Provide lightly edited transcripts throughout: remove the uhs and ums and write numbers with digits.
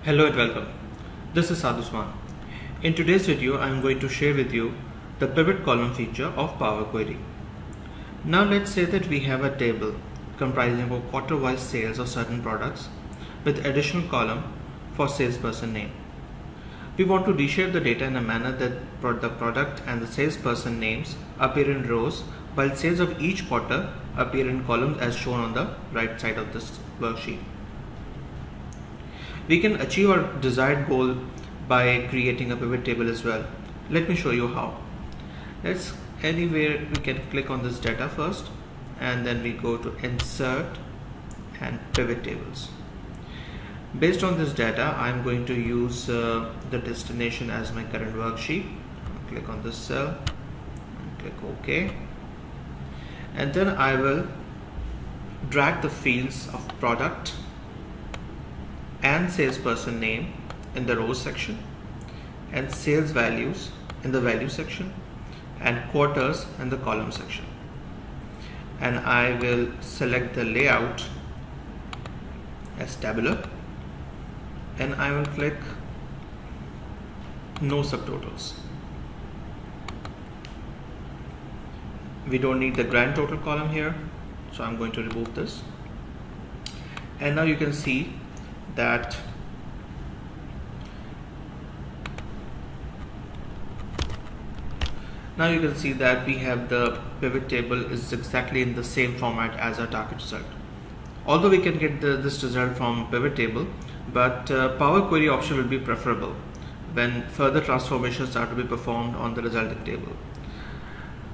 Hello and welcome. This is Sadhusman. In today's video, I am going to share with you the pivot column feature of Power Query. Now let's say that we have a table comprising of quarter-wise sales of certain products with additional column for salesperson name. We want to reshape the data in a manner that the product and the salesperson names appear in rows while sales of each quarter appear in columns as shown on the right side of this worksheet. We can achieve our desired goal by creating a pivot table as well. Let me show you how. We can click on this data first and then we go to insert and pivot tables. Based on this data, I am going to use the destination as my current worksheet. Click on this cell and click OK, and then I will drag the fields of product and salesperson name in the rows section and sales values in the value section and quarters in the column section, and I will select the layout as tabular and I will click no subtotals. We don't need the grand total column here, so I'm going to remove this, and now you can see that we have the pivot table is exactly in the same format as our target result. Although we can get this result from pivot table, but Power Query option will be preferable when further transformations are to be performed on the resulting table.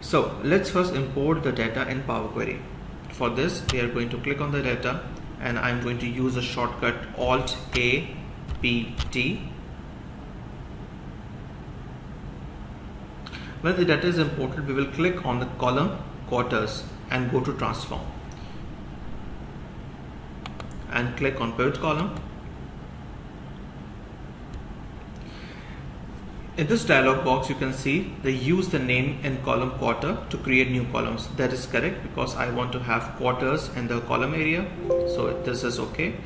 So let's first import the data in Power Query. For this, we are going to click on the data and I'm going to use a shortcut Alt-A-P-T. When the data is imported, we will click on the column quarters and go to transform and click on pivot column. In this dialog box, you can see they use the name in column quarter to create new columns. That is correct because I want to have quarters in the column area, so this is okay.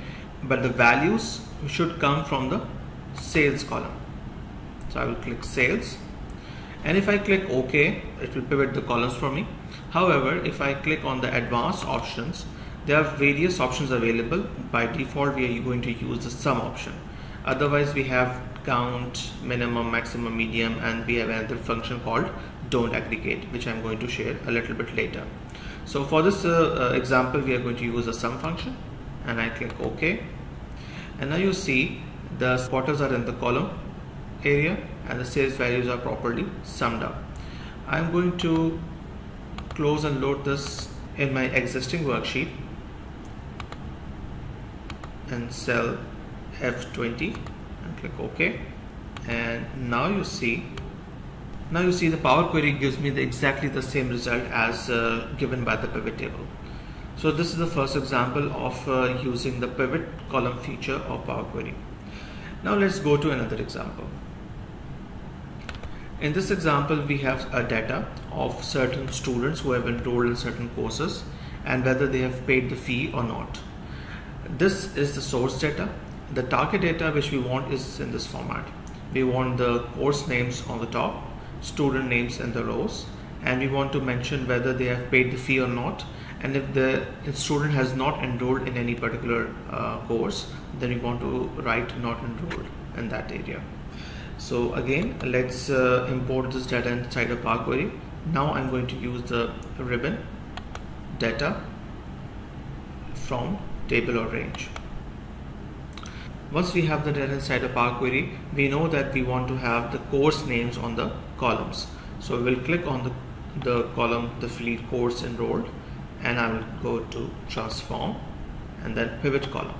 But the values should come from the sales column. So I will click sales, and if I click OK, it will pivot the columns for me. However, if I click on the advanced options, there are various options available. By default, we are going to use the sum option. Otherwise, we have count, minimum, maximum, medium, and we have another function called don't aggregate, which I'm going to share a little bit later. So for this example, we are going to use a sum function, and I click OK, and now you see the quarters are in the column area and the sales values are properly summed up. I'm going to close and load this in my existing worksheet and cell F20 and click OK, and now you see the Power Query gives me exactly the same result as given by the pivot table. So this is the first example of using the pivot column feature of Power Query. Now let's go to another example. In this example, we have a data of certain students who have enrolled in certain courses and whether they have paid the fee or not. This is the source data. The target data which we want is in this format. We want the course names on the top, student names in the rows, and we want to mention whether they have paid the fee or not, and if the student has not enrolled in any particular course, then we want to write not enrolled in that area. So again, let's import this data inside of Power Query. Now I'm going to use the ribbon data from table or range. Once we have the data inside of Power Query, we know that we want to have the course names on the columns. So we'll click on the column, the field course enrolled, and I will go to transform and then pivot column.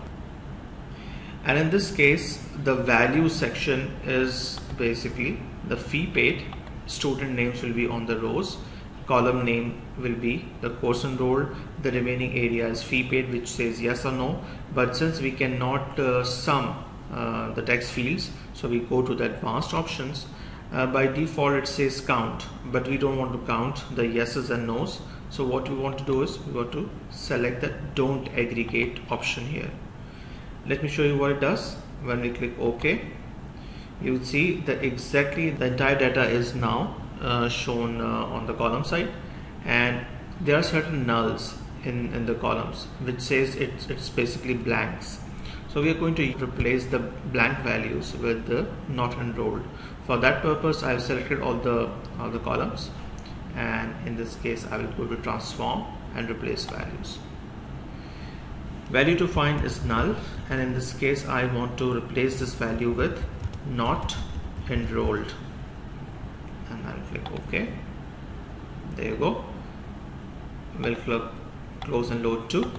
And in this case, the value section is basically the fee paid. Student names will be on the rows. Column name will be the course enrolled. The remaining area is fee paid, which says yes or no. But since we cannot sum the text fields, so we go to the advanced options. By default it says count, but we don't want to count the yeses and nos. So what we want to do is we want to select the don't aggregate option here. Let me show you what it does. when we click OK, you will see that exactly the entire data is now shown on the column side, and there are certain nulls in the columns which says it's basically blanks. So we are going to replace the blank values with the not enrolled. For that purpose, I have selected all the columns, and in this case I will go to transform and replace values. Value to find is null, and in this case I want to replace this value with not enrolled, and I'll click OK. There you go. We'll close and load to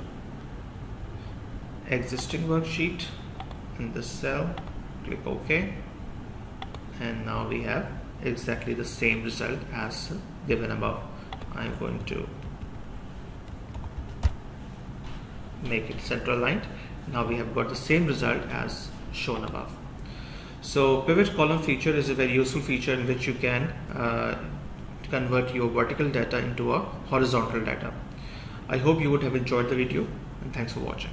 existing worksheet in this cell, click OK, and now we have exactly the same result as given above. I'm going to make it center aligned. Now we have got the same result as shown above. So pivot column feature is a very useful feature in which you can convert your vertical data into a horizontal data. I hope you would have enjoyed the video, and thanks for watching.